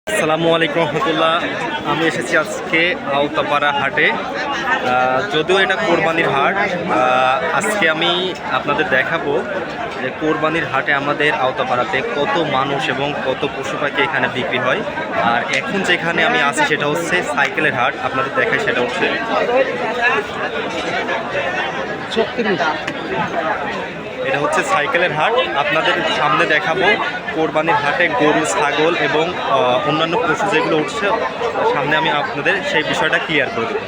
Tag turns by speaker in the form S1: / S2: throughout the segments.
S1: আসসালামু আলাইকুম রহমতুল্লাহ। আমি এসেছি আজকে আওতাপাড়া হাটে। যদিও এটা কোরবানির হাট, আজকে আমি আপনাদের দেখাবো যে কোরবানির হাটে আমাদের আওতাপাড়াতে কত মানুষ এবং কত পশু পাখি এখানে বিক্রি হয়। আর এখন যেখানে আমি আছি সেটা হচ্ছে সাইকেলের হাট। আপনাদের দেখাই সেটা হচ্ছে এটা হচ্ছে সাইকেলের হাট। আপনাদের সামনে দেখাবো কোরবানির হাটে গরু, ছাগল এবং অন্যান্য পশু যেগুলো উঠছে সামনে, আমি আপনাদের সেই বিষয়টা ক্লিয়ার করে দেবো।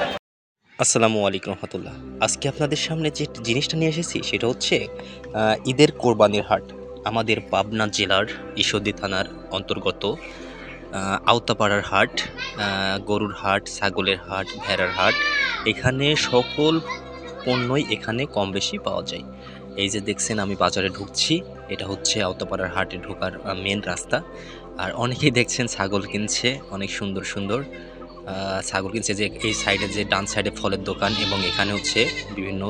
S1: আসসালামু আলাইকুম রহমতুল্লাহ। আজকে আপনাদের সামনে যে জিনিসটা নিয়ে এসেছি সেটা হচ্ছে ঈদের কোরবানির হাট। আমাদের পাবনা জেলার ঈশ্বরদী থানার অন্তর্গত আওতাপাড়ার হাট, গরুর হাট, ছাগলের হাট, ভেড়ার হাট। এখানে সকল পণ্যই এখানে কম বেশি পাওয়া যায়। এই যে দেখছেন আমি বাজারে ঢুকছি, এটা হচ্ছে আওতাপাড়ার হাটে ঢোকার মেন রাস্তা। আর অনেকেই দেখছেন ছাগল কিনছে, অনেক সুন্দর সুন্দর ছাগল কিনছে। যে এই সাইডে, যে ডান সাইডে ফলের দোকান এবং এখানে হচ্ছে বিভিন্ন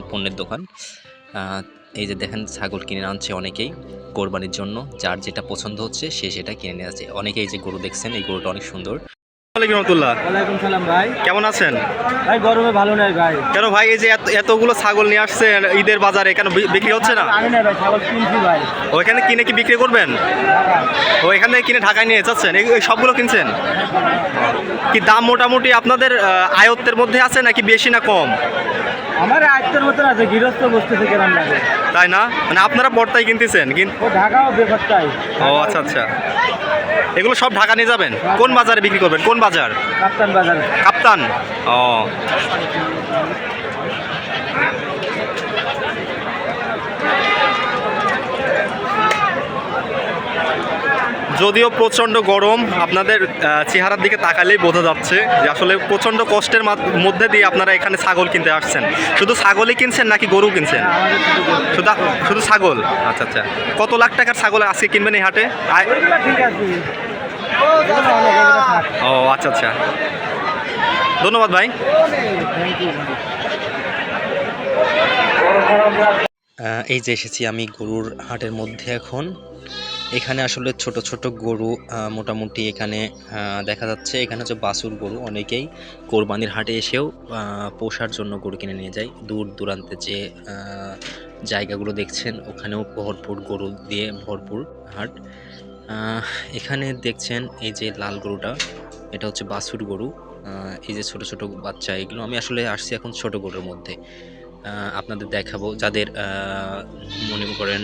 S1: পণ্যের দোকান। এই যে দেখেন ছাগল কিনে আনছে অনেকেই কোরবানির জন্য। যার যেটা পছন্দ হচ্ছে সে সেটা কিনে নিয়ে আসছে। অনেকেই যে গরু দেখছেন, এই গরুটা অনেক সুন্দর।
S2: ওয়ালাইকুম সালাম ভাই।
S1: কেমন আছেন
S2: ভাই গরমে ভালো নাই ভাই।
S1: কেন ভাই, এই যে এতগুলো ছাগল নিয়ে আসছেন ঈদের বাজারে, কেন বিক্রি হচ্ছে না?
S2: আমি না ভাই, ছাগল কিনছি ভাই।
S1: ওইখানে কিনে কি বিক্রি করবেন? ও এখানে কিনে ঢাকায় নিয়ে যাচ্ছেন? এই সবগুলো কিনছেন? কি দাম মোটামুটি আপনাদের আয়ত্তের মধ্যে আছে নাকি বেশি না কম?
S2: আমার আয়ত্তের মতন আছে, গৃহস্থ বস্তু থেকে রান্না করে।
S1: তাই না? মানে আপনারা বর্তায় কিনতেছেন কিন্তু?
S2: ও ঢাকাও বেপারটাই।
S1: ও আচ্ছা আচ্ছা, এগুলো সব ঢাকা নিয়ে যাবেন? কোন বাজারে বিক্রি করবেন? কোন বাজার?
S2: কাপ্তান বাজার।
S1: কাপ্তান। ও যদিও প্রচণ্ড গরম, আপনাদের চেহারার দিকে তাকালেই বোঝা যাচ্ছে যে আসলে প্রচণ্ড কষ্টের মধ্যে দিয়ে আপনারা এখানে ছাগল কিনতে আসছেন। শুধু ছাগলই কিনছেন নাকি গরু কিনছেন? শুধু শুধু ছাগল। আচ্ছা আচ্ছা, কত লাখ টাকার ছাগল আজকে কিনবেন এই হাটে?
S2: ঠিক আছে।
S1: ও আচ্ছা আচ্ছা, ধন্যবাদ ভাই। এই যে এসেছি আমি গরুর হাটের মধ্যে এখন। এখানে আসলে ছোট ছোট গরু মোটামুটি এখানে দেখা যাচ্ছে। এখানে হচ্ছে বাছুর গরু। অনেকেই কোরবানির হাটে এসেও পোষার জন্য গরু কিনে নিয়ে যায়। দূর দূরান্তে যে জায়গাগুলো দেখছেন ওখানেও ভরপুর গরু দিয়ে ভরপুর হাট। এখানে দেখছেন এই যে লাল গরুটা, এটা হচ্ছে বাছুর গরু। এই যে ছোট ছোট বাচ্চা, এগুলো আমি আসলে আসছি এখন ছোট গরুর মধ্যে। আপনাদের দেখাবো যাদের মনে করেন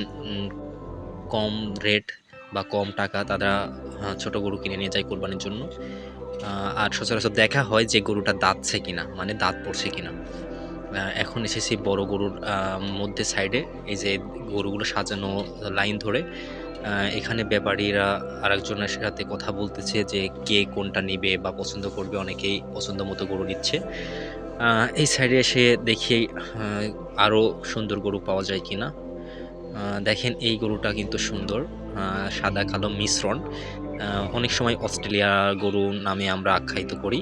S1: কম রেট বা কম টাকা, তারা ছোট গরু কিনে নিয়ে যায় কোরবানির জন্য। আর সচরাচর দেখা হয় যে গরুটা দাঁতছে কিনা, মানে দাঁত পড়ছে কিনা। এখন এসেছি বড় গরুর মধ্যে সাইডে। এই যে গরুগুলো সাজানো লাইন ধরে, এখানে ব্যাপারীরা আরেকজনের সাথে কথা বলতেছে যে কে কোনটা নিবে বা পছন্দ করবে। অনেকেই পছন্দ মতো গরু নিচ্ছে। এই সাইডে এসে দেখি আরও সুন্দর গরু পাওয়া যায় কিনা। দেখেন এই গরুটা কিন্তু সুন্দর, সাদা কালো মিশ্রণ। অনেক সময় অস্ট্রেলিয়া গরু নামে আমরা আখ্যায়িত করি।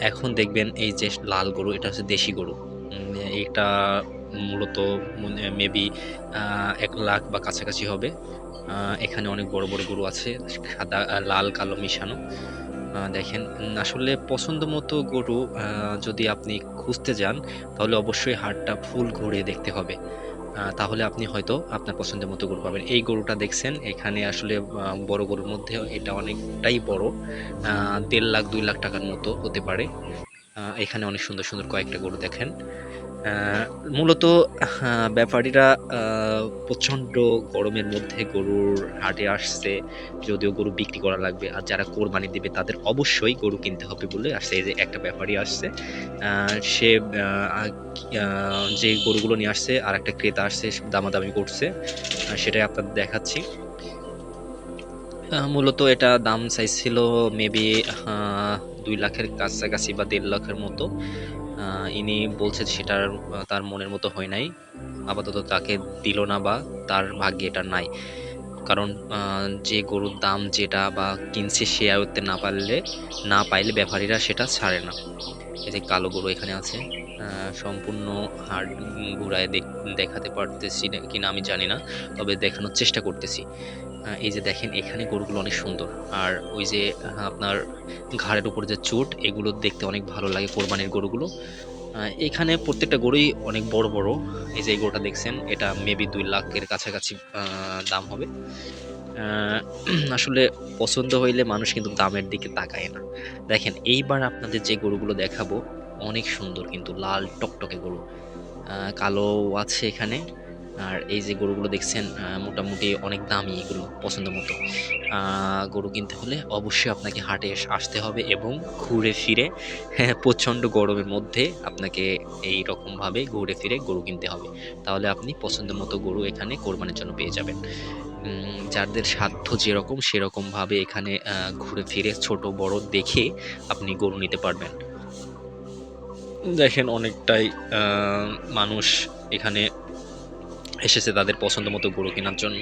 S1: এখন দেখবেন এই যে লাল গরু, এটা হচ্ছে দেশি গরু। এটা মূলত মেবি 1 লাখ বা কাছাকাছি হবে। এখানে অনেক বড় বড় গরু আছে, সাদা লাল কালো মিশানো। দেখেন আসলে পছন্দ মতো গরু যদি আপনি খুঁজতে যান তাহলে অবশ্যই হাটটা ফুল ঘুরে দেখতে হবে। তাহলে আপনি হয়তো আপনার পছন্দের মতো গরু পাবেন। এই গরুটা দেখছেন এখানে আসলে বড় গরুর মধ্যে এটা অনেকটাই বড়। 1.5 লাখ 2 লাখ টাকার মতো হতে পারে। এখানে অনেক সুন্দর সুন্দর কয়েকটা গরু দেখেন। মূলত ব্যাপারীরা প্রচণ্ড গরমের মধ্যে গরুর হাটে আসছে, যদিও গরু বিক্রি করা লাগবে। আর যারা কোরবানি দিবে তাদের অবশ্যই গরু কিনতে হবে বলে আসছে। এই যে একটা ব্যাপারী আসছে, সে যে গরুগুলো নিয়ে আসছে আর একটা ক্রেতা আসছে, দামাদামি করছে, সেটাই আপনাদের দেখাচ্ছি। মূলত এটা দাম চাইছিল মেবি 2 লাখের কাছাকাছি বা 1.5 লাখের মতো। ইনি বলছে সেটার তার মনের মতো হয় নাই, আপাতত তাকে দিল না বা তার ভাগ্যে এটা নাই। কারণ যে গরুর দাম যেটা বা কিনছে সে আয়ত্তে না পাইলে ব্যাপারীরা সেটা ছাড়ে না। এই যে কালো গরু এখানে আছে, সম্পূর্ণ হাড় ঘুরায় দেখাতে পারতেছি কিনা আমি জানি না, তবে দেখানোর চেষ্টা করতেছি। এই যে দেখেন এখানে গরুগুলো অনেক সুন্দর। আর ওই যে আপনার ঘাড়ের উপর যে চোট, এগুলো দেখতে অনেক ভালো লাগে কোরবানির গরুগুলো। এখানে প্রত্যেকটা গরুই অনেক বড় বড়। এই যে এই গরুটা দেখছেন, এটা মেবি 2 লাখের কাছাকাছি দাম হবে। আহ, আসলে পছন্দ হইলে মানুষ কিন্তু দামের দিকে তাকায় না। দেখেন এইবার আপনাদের যে গরুগুলো দেখাবো অনেক সুন্দর, কিন্তু লাল টকটকে গরু, কালো আছে এখানে। আর এই যে গরুগুলো দেখছেন মোটামুটি অনেক দামি, এগুলো পছন্দ মতো গরু কিনতে হলে অবশ্যই আপনাকে হাটে আসতে হবে এবং ঘুরে ফিরে, হ্যাঁ, প্রচণ্ড গরমের মধ্যে আপনাকে এই রকমভাবে ঘুরে ফিরে গরু কিনতে হবে। তাহলে আপনি পছন্দ মতো গরু এখানে কোরবানির জন্য পেয়ে যাবেন। যাদের সাধ্য যেরকম সেরকমভাবে এখানে ঘুরে ফিরে ছোট বড় দেখে আপনি গরু নিতে পারবেন। দেখেন অনেকটাই মানুষ এখানে এসেছে তাদের পছন্দ মতো গরু কেনার জন্য।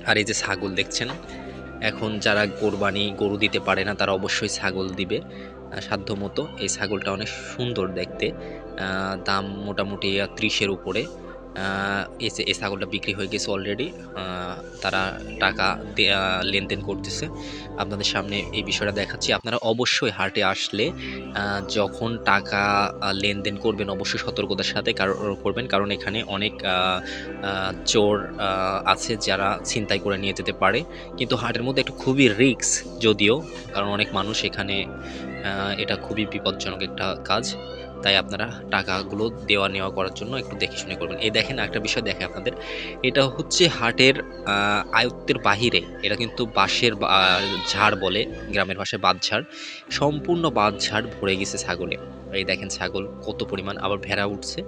S1: আর এই যে ছাগল দেখছেন, এখন যারা কোরবানি গরু দিতে পারে না তারা অবশ্যই ছাগল দিবে সাধ্য মতো। এই ছাগলটা অনেক সুন্দর দেখতে, দাম মোটামুটি 30-এর উপরে। এই ছাগলটা বিক্রি হয়ে গেছে অলরেডি, তারা টাকা লেনদেন করতেছে। আপনাদের সামনে এই বিষয়টা দেখাচ্ছি। আপনারা অবশ্যই হাটে আসলে যখন টাকা লেনদেন করবেন অবশ্যই সতর্কতার সাথে করবেন, কারণ এখানে অনেক চোর আছে যারা ছিনতাই করে নিয়ে যেতে পারে। কিন্তু হাটের মধ্যে একটু খুবই রিস্ক যদিও, কারণ অনেক মানুষ এখানে, এটা খুবই বিপজ্জনক একটা কাজ। তাই আপনারা টাকাগুলো দেওয়া নেওয়া করার জন্য একটু দেখে শুনে করবেন। এই দেখেন একটা বিষয় দেখে আপনাদের, এটা হচ্ছে হাটের আয়ত্তের বাহিরে। এটা কিন্তু বাঁশের ঝাড় বলে, গ্রামের ভাষায় বাঁধঝাড়। সম্পূর্ণ বাঁধঝাড় ভরে গেছে ছাগলে। এই দেখেন ছাগল কত পরিমাণ, আবার ভেড়া উঠছে।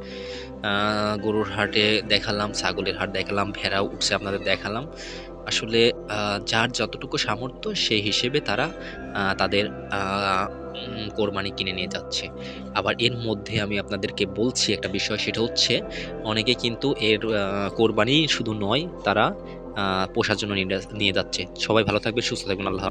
S1: গরুর হাটে দেখালাম, ছাগলের হাট দেখালাম, ভেড়াও উঠছে আপনাদের দেখালাম। আসলে যার যতটুকু সামর্থ্য সেই হিসেবে তারা তাদের কোরবানি কিনে নিয়ে যাচ্ছে। আবার এর মধ্যে আমি আপনাদেরকে বলছি একটা বিষয়, সেটা হচ্ছে অনেকে কিন্তু এর কোরবানি শুধু নয়, তারা পোষার জন্য নিয়ে যাচ্ছে। সবাই ভালো থাকবেন, সুস্থ থাকবেন। আল্লাহ